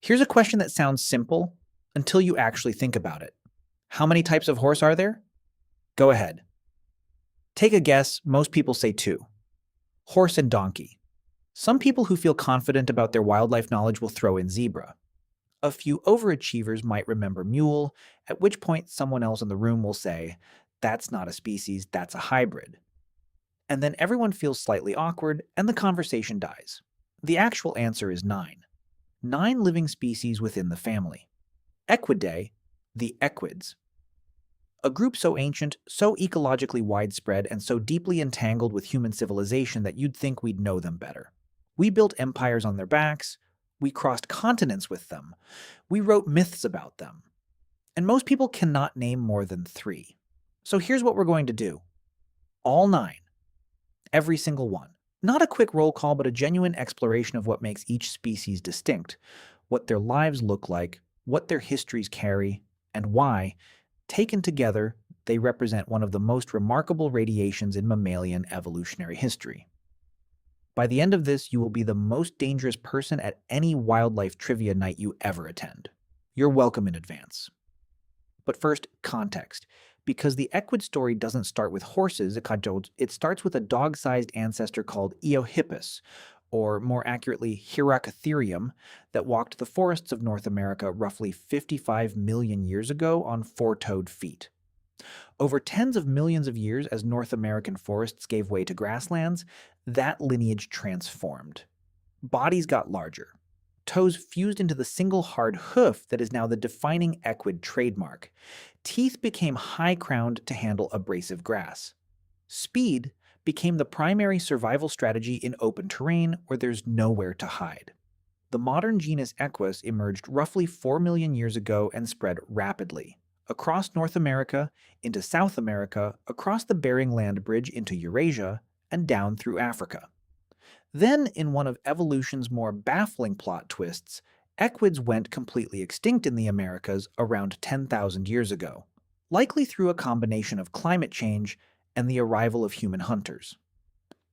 Here's a question that sounds simple until you actually think about it. How many types of horse are there? Go ahead. Take a guess. Most people say two: horse and donkey. Some people who feel confident about their wildlife knowledge will throw in zebra. A few overachievers might remember mule, at which point someone else in the room will say, "That's not a species, that's a hybrid." And then everyone feels slightly awkward and the conversation dies. The actual answer is nine. Nine living species within the family. Equidae, the equids. A group so ancient, so ecologically widespread, and so deeply entangled with human civilization that you'd think we'd know them better. We built empires on their backs, we crossed continents with them, we wrote myths about them. And most people cannot name more than three. So here's what we're going to do. All nine. Every single one. Not a quick roll call, but a genuine exploration of what makes each species distinct, what their lives look like, what their histories carry, and why, taken together, they represent one of the most remarkable radiations in mammalian evolutionary history. By the end of this, you will be the most dangerous person at any wildlife trivia night you ever attend. You're welcome in advance. But first, context. Because the Equid story doesn't start with horses, it starts with a dog-sized ancestor called Eohippus, or more accurately, Hyracotherium, that walked the forests of North America roughly 55 million years ago on four-toed feet. Over tens of millions of years, as North American forests gave way to grasslands, that lineage transformed. Bodies got larger. Toes fused into the single hard hoof that is now the defining Equid trademark. Teeth became high-crowned to handle abrasive grass. Speed became the primary survival strategy in open terrain where there's nowhere to hide. The modern genus Equus emerged roughly 4 million years ago and spread rapidly. Across North America, into South America, across the Bering Land Bridge into Eurasia, and down through Africa. Then, in one of evolution's more baffling plot twists, equids went completely extinct in the Americas around 10,000 years ago, likely through a combination of climate change and the arrival of human hunters.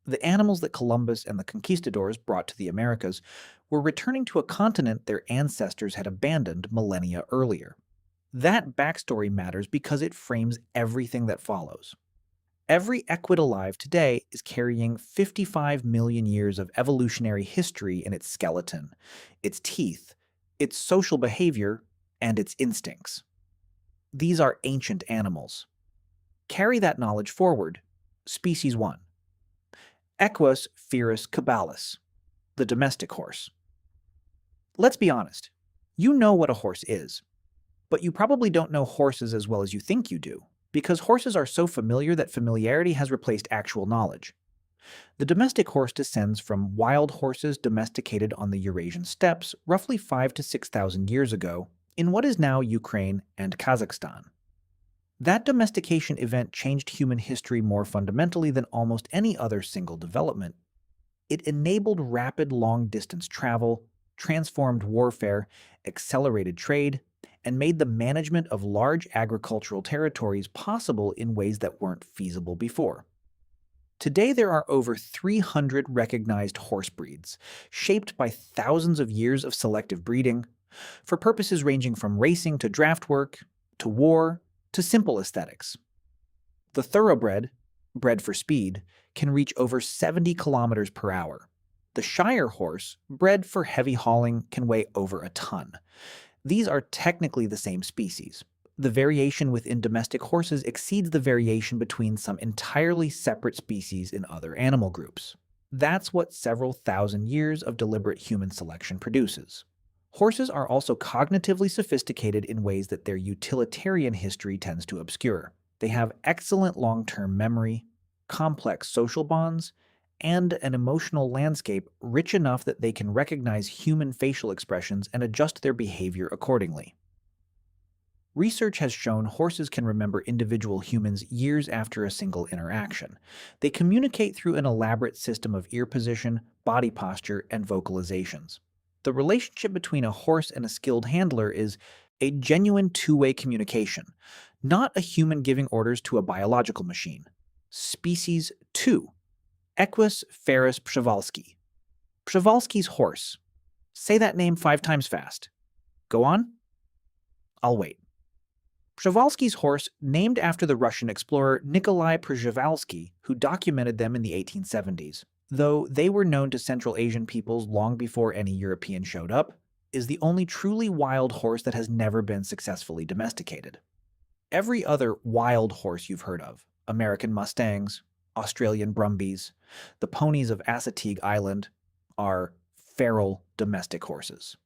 The animals that Columbus and the conquistadors brought to the Americas were returning to a continent their ancestors had abandoned millennia earlier. That backstory matters because it frames everything that follows. Every equid alive today is carrying 55 million years of evolutionary history in its skeleton, its teeth, its social behavior, and its instincts. These are ancient animals. Carry that knowledge forward. Species 1. Equus ferus cabalis, the domestic horse. Let's be honest. You know what a horse is, but you probably don't know horses as well as you think you do, because horses are so familiar that familiarity has replaced actual knowledge. The domestic horse descends from wild horses domesticated on the Eurasian steppes roughly 5,000 to 6,000 years ago in what is now Ukraine and Kazakhstan. That domestication event changed human history more fundamentally than almost any other single development. It enabled rapid long-distance travel, transformed warfare, accelerated trade, and made the management of large agricultural territories possible in ways that weren't feasible before. Today there are over 300 recognized horse breeds, shaped by thousands of years of selective breeding, for purposes ranging from racing to draft work, to war, to simple aesthetics. The thoroughbred, bred for speed, can reach over 70 kilometers per hour. The Shire horse, bred for heavy hauling, can weigh over a ton. These are technically the same species. The variation within domestic horses exceeds the variation between some entirely separate species in other animal groups. That's what several thousand years of deliberate human selection produces. Horses are also cognitively sophisticated in ways that their utilitarian history tends to obscure. They have excellent long-term memory, complex social bonds, and an emotional landscape rich enough that they can recognize human facial expressions and adjust their behavior accordingly. Research has shown horses can remember individual humans years after a single interaction. They communicate through an elaborate system of ear position, body posture, and vocalizations. The relationship between a horse and a skilled handler is a genuine two-way communication, not a human giving orders to a biological machine. Species 2. Equus ferus Przewalski. Przewalski's horse. Say that name 5 times fast. Go on? I'll wait. Przewalski's horse, named after the Russian explorer Nikolai Przewalski, who documented them in the 1870s, though they were known to Central Asian peoples long before any European showed up, is the only truly wild horse that has never been successfully domesticated. Every other wild horse you've heard of, American Mustangs, Australian Brumbies, the ponies of Assateague Island, are feral domestic horses.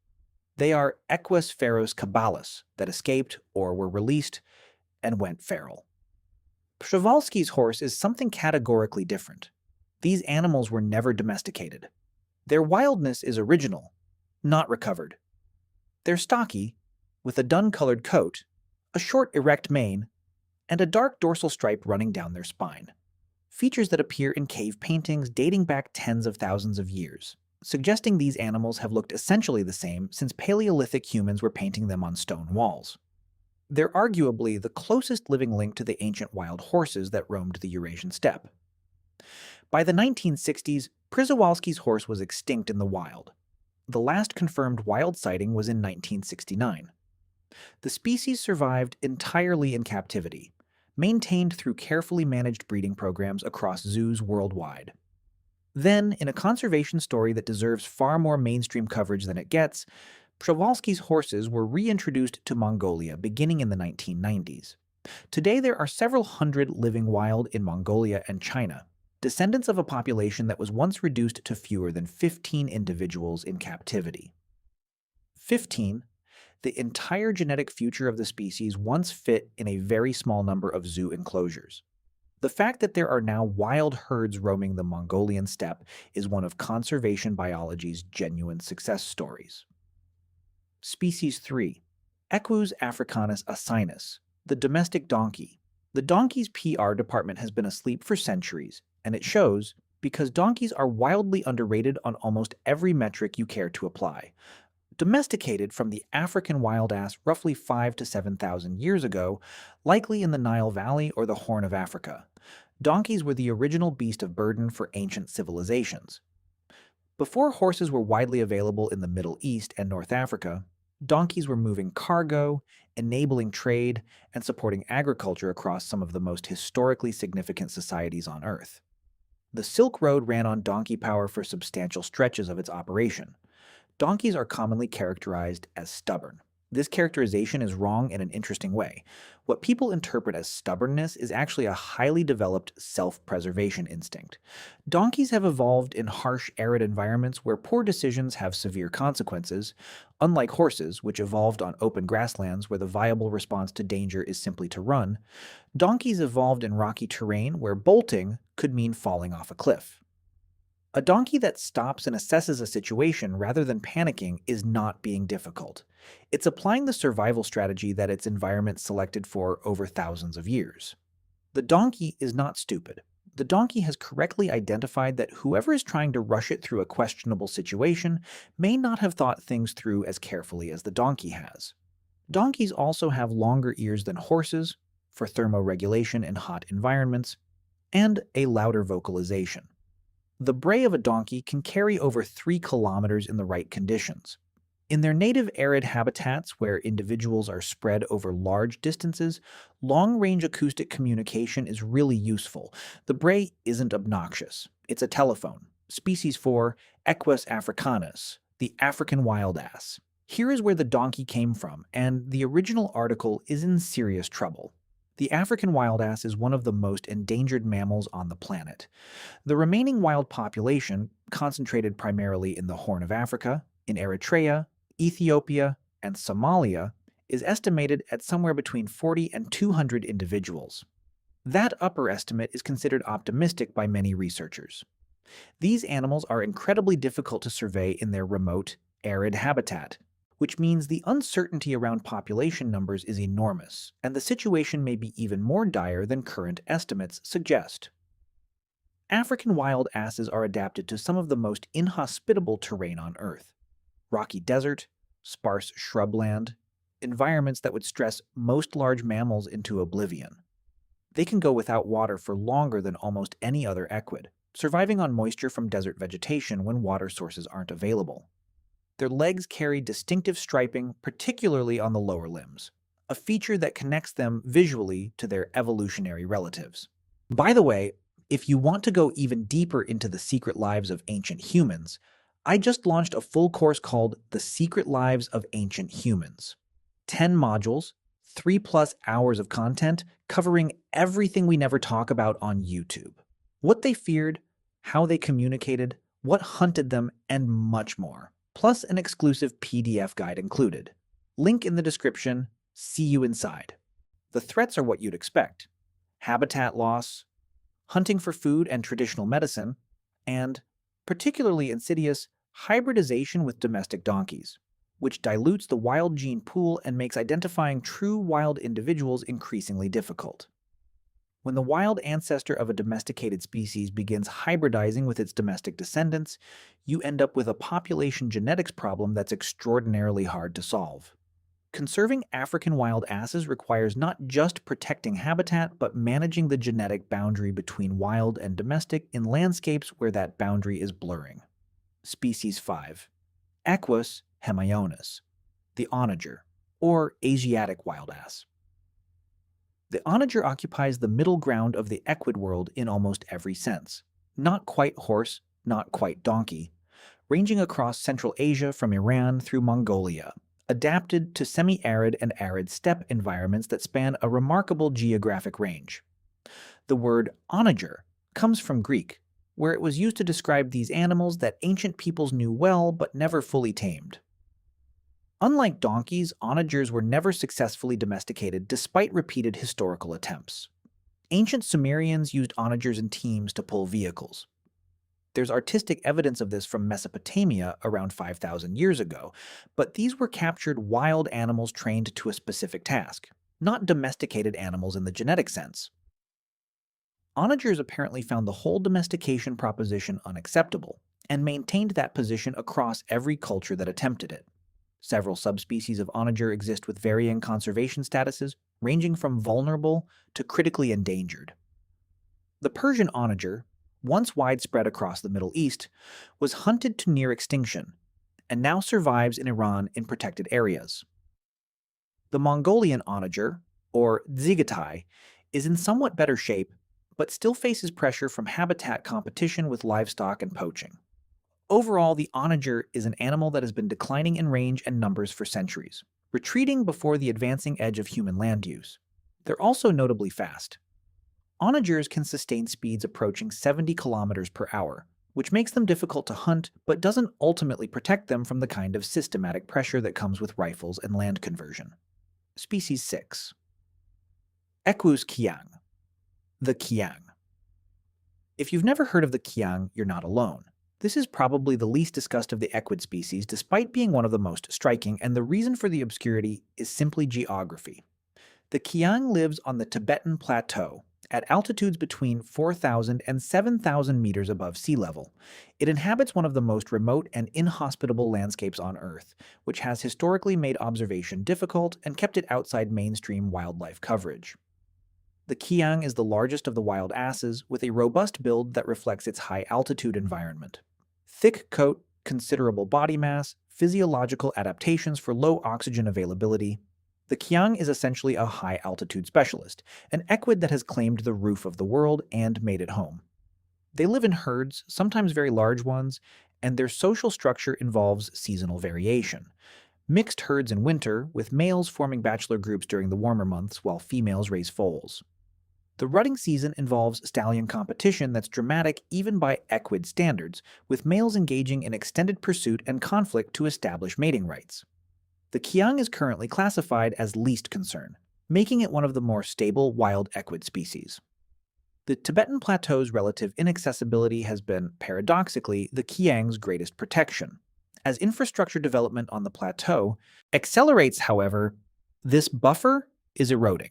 They are Equus feros cabalis that escaped or were released and went feral. Przewalski's horse is something categorically different. These animals were never domesticated. Their wildness is original, not recovered. They're stocky, with a dun-colored coat, a short erect mane, and a dark dorsal stripe running down their spine. Features that appear in cave paintings dating back tens of thousands of years, suggesting these animals have looked essentially the same since Paleolithic humans were painting them on stone walls. They're arguably the closest living link to the ancient wild horses that roamed the Eurasian steppe. By the 1960s, Przewalski's horse was extinct in the wild. The last confirmed wild sighting was in 1969. The species survived entirely in captivity, maintained through carefully managed breeding programs across zoos worldwide. Then, in a conservation story that deserves far more mainstream coverage than it gets, Przewalski's horses were reintroduced to Mongolia beginning in the 1990s. Today there are several hundred living wild in Mongolia and China, descendants of a population that was once reduced to fewer than 15 individuals in captivity. 15, the entire genetic future of the species once fit in a very small number of zoo enclosures. The fact that there are now wild herds roaming the Mongolian steppe is one of conservation biology's genuine success stories. Species 3. Equus africanus asinus, the domestic donkey. The donkey's PR department has been asleep for centuries, and it shows because donkeys are wildly underrated on almost every metric you care to apply. Domesticated from the African wild ass roughly 5,000 to 7,000 years ago, likely in the Nile Valley or the Horn of Africa, donkeys were the original beast of burden for ancient civilizations. Before horses were widely available in the Middle East and North Africa, donkeys were moving cargo, enabling trade, and supporting agriculture across some of the most historically significant societies on Earth. The Silk Road ran on donkey power for substantial stretches of its operation. Donkeys are commonly characterized as stubborn. This characterization is wrong in an interesting way. What people interpret as stubbornness is actually a highly developed self-preservation instinct. Donkeys have evolved in harsh, arid environments where poor decisions have severe consequences, unlike horses, which evolved on open grasslands where the viable response to danger is simply to run. Donkeys evolved in rocky terrain where bolting could mean falling off a cliff. A donkey that stops and assesses a situation rather than panicking is not being difficult. It's applying the survival strategy that its environment selected for over thousands of years. The donkey is not stupid. The donkey has correctly identified that whoever is trying to rush it through a questionable situation may not have thought things through as carefully as the donkey has. Donkeys also have longer ears than horses for thermoregulation in hot environments, and a louder vocalization. The bray of a donkey can carry over 3 kilometers in the right conditions. In their native arid habitats where individuals are spread over large distances, long-range acoustic communication is really useful. The bray isn't obnoxious. It's a telephone. Species 4, Equus africanus, the African wild ass. Here is where the donkey came from, and the original article is in serious trouble. The African wild ass is one of the most endangered mammals on the planet. The remaining wild population, concentrated primarily in the Horn of Africa, in Eritrea, Ethiopia, and Somalia, is estimated at somewhere between 40 and 200 individuals. That upper estimate is considered optimistic by many researchers. These animals are incredibly difficult to survey in their remote, arid habitat, which means the uncertainty around population numbers is enormous, and the situation may be even more dire than current estimates suggest. African wild asses are adapted to some of the most inhospitable terrain on Earth. Rocky desert, sparse shrubland, environments that would stress most large mammals into oblivion. They can go without water for longer than almost any other equid, surviving on moisture from desert vegetation when water sources aren't available. Their legs carry distinctive striping, particularly on the lower limbs, a feature that connects them visually to their evolutionary relatives. By the way, if you want to go even deeper into the secret lives of ancient humans, I just launched a full course called The Secret Lives of Ancient Humans. 10 modules, 3+ hours of content covering everything we never talk about on YouTube. What they feared, how they communicated, what hunted them, and much more. Plus an exclusive PDF guide included. Link in the description. See you inside. The threats are what you'd expect. Habitat loss, hunting for food and traditional medicine, and, particularly insidious, hybridization with domestic donkeys, which dilutes the wild gene pool and makes identifying true wild individuals increasingly difficult. When the wild ancestor of a domesticated species begins hybridizing with its domestic descendants, you end up with a population genetics problem that's extraordinarily hard to solve. Conserving African wild asses requires not just protecting habitat, but managing the genetic boundary between wild and domestic in landscapes where that boundary is blurring. Species 5. Equus hemaionus, the onager, or Asiatic wild ass. The onager occupies the middle ground of the equid world in almost every sense. Not quite horse, not quite donkey, ranging across Central Asia from Iran through Mongolia, adapted to semi-arid and arid steppe environments that span a remarkable geographic range. The word onager comes from Greek, where it was used to describe these animals that ancient peoples knew well but never fully tamed. Unlike donkeys, onagers were never successfully domesticated despite repeated historical attempts. Ancient Sumerians used onagers in teams to pull vehicles. There's artistic evidence of this from Mesopotamia around 5,000 years ago, but these were captured wild animals trained to a specific task, not domesticated animals in the genetic sense. Onagers apparently found the whole domestication proposition unacceptable, and maintained that position across every culture that attempted it. Several subspecies of onager exist with varying conservation statuses, ranging from vulnerable to critically endangered. The Persian onager, once widespread across the Middle East, was hunted to near extinction, and now survives in Iran in protected areas. The Mongolian onager, or zygotai, is in somewhat better shape, but still faces pressure from habitat competition with livestock and poaching. Overall, the onager is an animal that has been declining in range and numbers for centuries, retreating before the advancing edge of human land use. They're also notably fast. Onagers can sustain speeds approaching 70 kilometers per hour, which makes them difficult to hunt but doesn't ultimately protect them from the kind of systematic pressure that comes with rifles and land conversion. Species 6. Equus kiang, the kiang. If you've never heard of the kiang, you're not alone. This is probably the least discussed of the equid species, despite being one of the most striking, and the reason for the obscurity is simply geography. The kiang lives on the Tibetan Plateau, at altitudes between 4,000 and 7,000 meters above sea level. It inhabits one of the most remote and inhospitable landscapes on Earth, which has historically made observation difficult and kept it outside mainstream wildlife coverage. The kiang is the largest of the wild asses, with a robust build that reflects its high-altitude environment. Thick coat, considerable body mass, physiological adaptations for low oxygen availability. The kiang is essentially a high-altitude specialist, an equid that has claimed the roof of the world and made it home. They live in herds, sometimes very large ones, and their social structure involves seasonal variation. Mixed herds in winter, with males forming bachelor groups during the warmer months while females raise foals. The rutting season involves stallion competition that's dramatic even by equid standards, with males engaging in extended pursuit and conflict to establish mating rights. The kiang is currently classified as least concern, making it one of the more stable wild equid species. The Tibetan Plateau's relative inaccessibility has been, paradoxically, the kiang's greatest protection. As infrastructure development on the plateau accelerates, however, this buffer is eroding.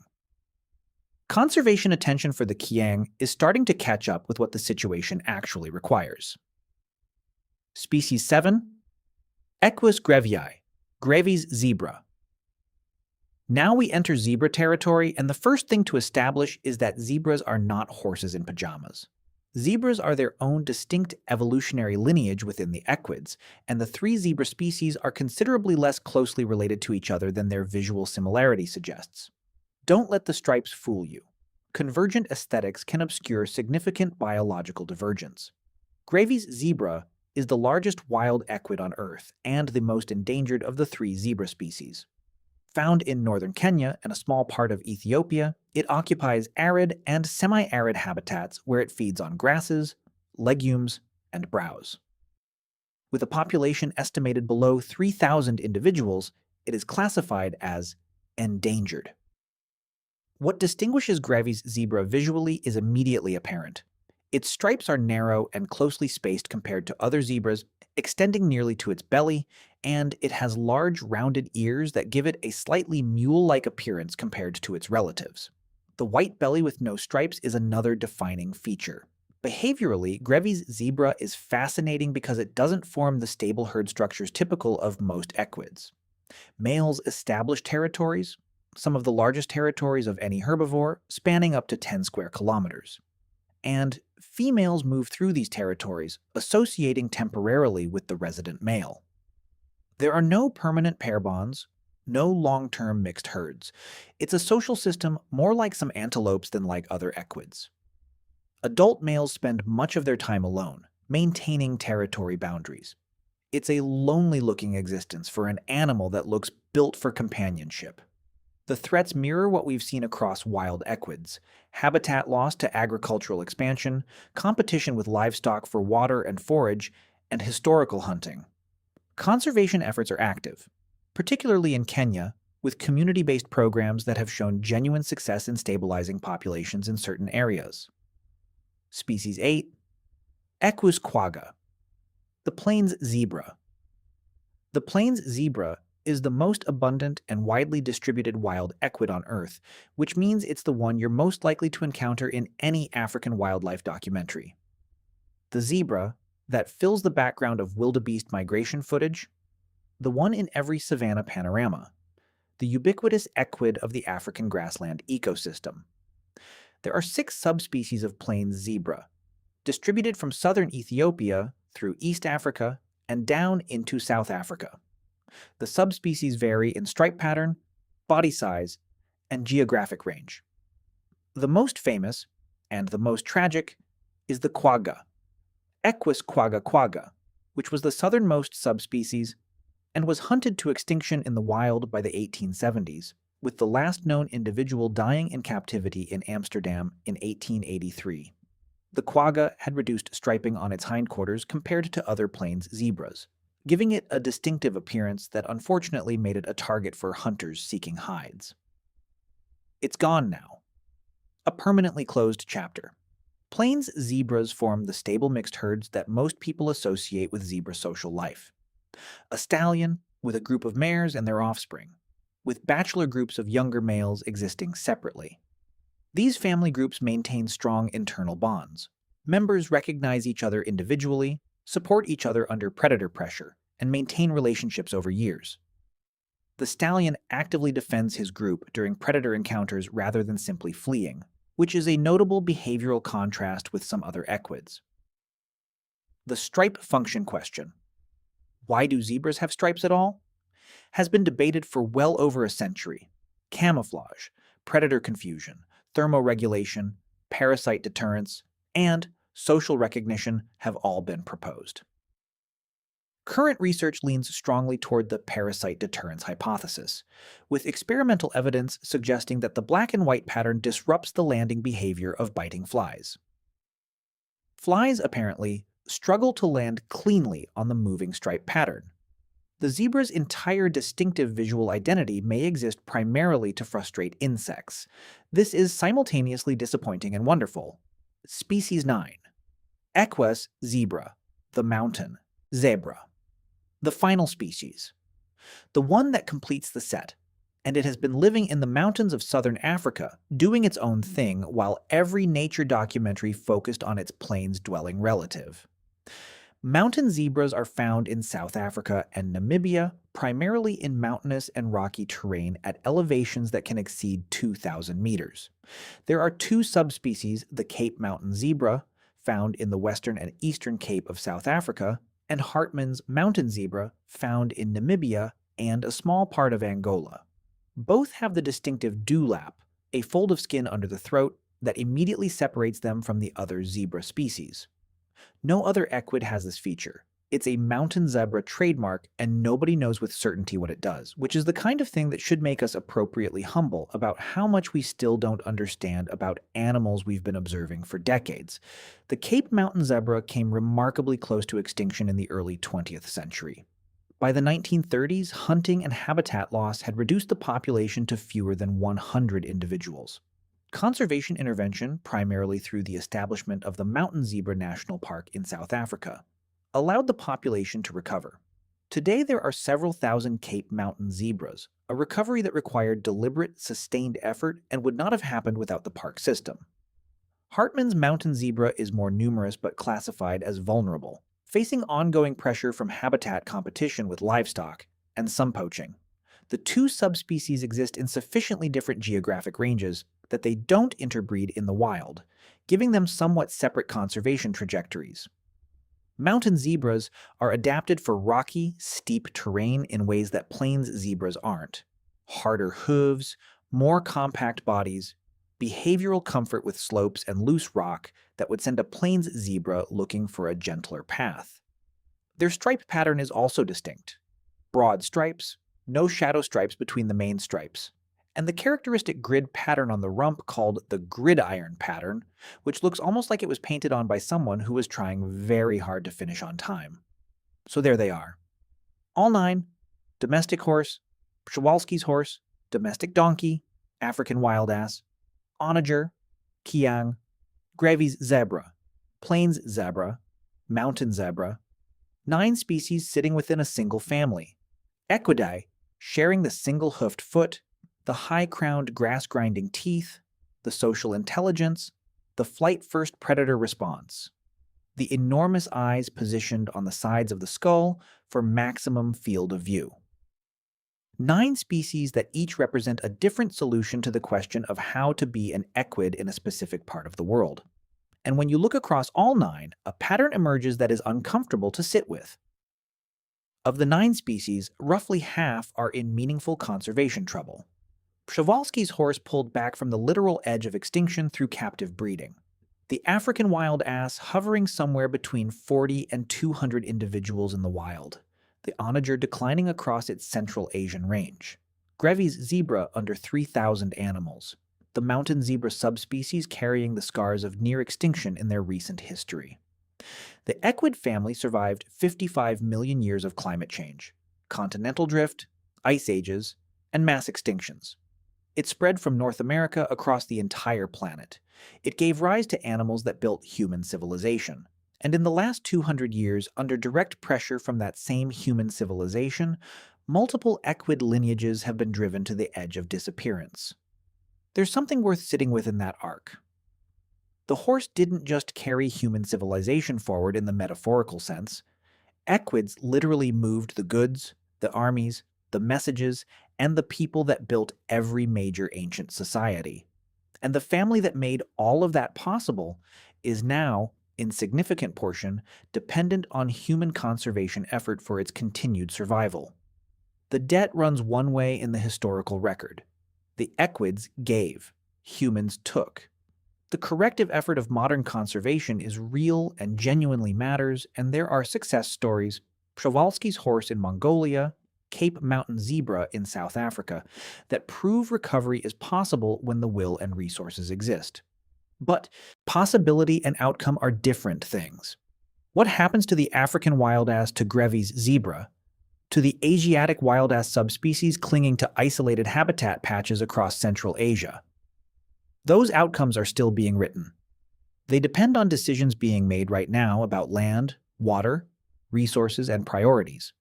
Conservation attention for the kiang is starting to catch up with what the situation actually requires. Species 7. Equus grevii, Grevy's zebra. Now we enter zebra territory, and the first thing to establish is that zebras are not horses in pajamas. Zebras are their own distinct evolutionary lineage within the equids, and the three zebra species are considerably less closely related to each other than their visual similarity suggests. Don't let the stripes fool you. Convergent aesthetics can obscure significant biological divergence. Gravy's zebra is the largest wild equid on Earth and the most endangered of the three zebra species. Found in northern Kenya and a small part of Ethiopia, it occupies arid and semi-arid habitats where it feeds on grasses, legumes, and browse. With a population estimated below 3,000 individuals, it is classified as endangered. What distinguishes Gravy's zebra visually is immediately apparent. Its stripes are narrow and closely spaced compared to other zebras, extending nearly to its belly, and it has large rounded ears that give it a slightly mule-like appearance compared to its relatives. The white belly with no stripes is another defining feature. Behaviorally, Gravy's zebra is fascinating because it doesn't form the stable herd structures typical of most equids. Males establish territories, some of the largest territories of any herbivore, spanning up to 10 square kilometers. And females move through these territories, associating temporarily with the resident male. There are no permanent pair bonds, no long-term mixed herds. It's a social system more like some antelopes than like other equids. Adult males spend much of their time alone, maintaining territory boundaries. It's a lonely-looking existence for an animal that looks built for companionship. The threats mirror what we've seen across wild equids: habitat loss to agricultural expansion, competition with livestock for water and forage, and historical hunting. Conservation efforts are active, particularly in Kenya, with community-based programs that have shown genuine success in stabilizing populations in certain areas. Species 8. Equus quagga. The plains zebra. The plains zebra is the most abundant and widely distributed wild equid on Earth, which means it's the one you're most likely to encounter in any African wildlife documentary. The zebra, that fills the background of wildebeest migration footage, the one in every savanna panorama, the ubiquitous equid of the African grassland ecosystem. There are 6 subspecies of plains zebra, distributed from southern Ethiopia through East Africa and down into South Africa. The subspecies vary in stripe pattern, body size, and geographic range. The most famous, and the most tragic, is the quagga, Equus quagga quagga, which was the southernmost subspecies and was hunted to extinction in the wild by the 1870s, with the last known individual dying in captivity in Amsterdam in 1883. The quagga had reduced striping on its hindquarters compared to other plains zebras, giving it a distinctive appearance that unfortunately made it a target for hunters seeking hides. It's gone now. A permanently closed chapter. Plains zebras form the stable mixed herds that most people associate with zebra social life. A stallion with a group of mares and their offspring, with bachelor groups of younger males existing separately. These family groups maintain strong internal bonds. Members recognize each other individually, support each other under predator pressure, and maintain relationships over years. The stallion actively defends his group during predator encounters rather than simply fleeing, which is a notable behavioral contrast with some other equids. The stripe function question, why do zebras have stripes at all, has been debated for well over a century. Camouflage, predator confusion, thermoregulation, parasite deterrence, and social recognition have all been proposed. Current research leans strongly toward the parasite deterrence hypothesis, with experimental evidence suggesting that the black and white pattern disrupts the landing behavior of biting flies. Flies, apparently, struggle to land cleanly on the moving stripe pattern. The zebra's entire distinctive visual identity may exist primarily to frustrate insects. This is simultaneously disappointing and wonderful. Species 9. Equus zebra, the mountain zebra. The final species. The one that completes the set, and it has been living in the mountains of southern Africa, doing its own thing while every nature documentary focused on its plains-dwelling relative. Mountain zebras are found in South Africa and Namibia, primarily in mountainous and rocky terrain at elevations that can exceed 2,000 meters. There are 2 subspecies, the Cape Mountain zebra, found in the western and eastern Cape of South Africa, and Hartmann's mountain zebra, found in Namibia and a small part of Angola. Both have the distinctive dewlap, a fold of skin under the throat that immediately separates them from the other zebra species. No other equid has this feature. It's a mountain zebra trademark, and nobody knows with certainty what it does, which is the kind of thing that should make us appropriately humble about how much we still don't understand about animals we've been observing for decades. The Cape Mountain zebra came remarkably close to extinction in the early 20th century. By the 1930s, hunting and habitat loss had reduced the population to fewer than 100 individuals. Conservation intervention, primarily through the establishment of the Mountain Zebra National Park in South Africa, allowed the population to recover. Today, there are several thousand Cape Mountain zebras, a recovery that required deliberate, sustained effort and would not have happened without the park system. Hartmann's mountain zebra is more numerous but classified as vulnerable, facing ongoing pressure from habitat competition with livestock and some poaching. The two subspecies exist in sufficiently different geographic ranges that they don't interbreed in the wild, giving them somewhat separate conservation trajectories. Mountain zebras are adapted for rocky, steep terrain in ways that plains zebras aren't. Harder hooves, more compact bodies, behavioral comfort with slopes and loose rock that would send a plains zebra looking for a gentler path. Their stripe pattern is also distinct. Broad stripes, no shadow stripes between the main stripes, and the characteristic grid pattern on the rump called the gridiron pattern, which looks almost like it was painted on by someone who was trying very hard to finish on time. So there they are. All 9: domestic horse, Przewalski's horse, domestic donkey, African wild ass, onager, kiang, Grevy's zebra, plains zebra, mountain zebra, 9 species sitting within a single family. Equidae, sharing the single-hoofed foot, the high-crowned grass-grinding teeth, the social intelligence, the flight-first predator response, the enormous eyes positioned on the sides of the skull for maximum field of view. 9 species that each represent a different solution to the question of how to be an equid in a specific part of the world. And when you look across all 9, a pattern emerges that is uncomfortable to sit with. Of the 9 species, roughly half are in meaningful conservation trouble. Przewalski's horse pulled back from the literal edge of extinction through captive breeding. The African wild ass hovering somewhere between 40 and 200 individuals in the wild. The onager declining across its Central Asian range. Grevy's zebra under 3,000 animals. The mountain zebra subspecies carrying the scars of near extinction in their recent history. The equid family survived 55 million years of climate change, continental drift, ice ages, and mass extinctions. It spread from North America across the entire planet. It gave rise to animals that built human civilization. And in the last 200 years, under direct pressure from that same human civilization, multiple equid lineages have been driven to the edge of disappearance. There's something worth sitting with in that arc. The horse didn't just carry human civilization forward in the metaphorical sense. Equids literally moved the goods, the armies, the messages, and the people that built every major ancient society. And the family that made all of that possible is now, in significant portion, dependent on human conservation effort for its continued survival. The debt runs one way in the historical record. The equids gave, humans took. The corrective effort of modern conservation is real and genuinely matters, and there are success stories. Przewalski's horse in Mongolia, Cape Mountain zebra in South Africa, that prove recovery is possible when the will and resources exist. But possibility and outcome are different things. What happens to the African wild ass to Grevy's zebra, to the Asiatic wild ass subspecies clinging to isolated habitat patches across Central Asia? Those outcomes are still being written. They depend on decisions being made right now about land, water, resources, and priorities.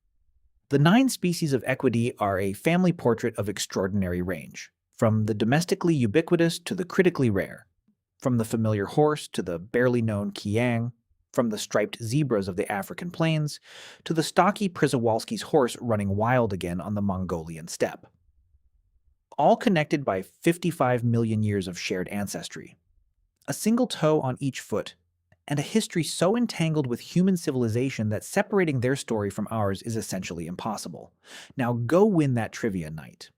The 9 species of equidae are a family portrait of extraordinary range, from the domestically ubiquitous to the critically rare, from the familiar horse to the barely known kiang, from the striped zebras of the African plains to the stocky Przewalski's horse running wild again on the Mongolian steppe. All connected by 55 million years of shared ancestry. A single toe on each foot, and a history so entangled with human civilization that separating their story from ours is essentially impossible. Now go win that trivia night.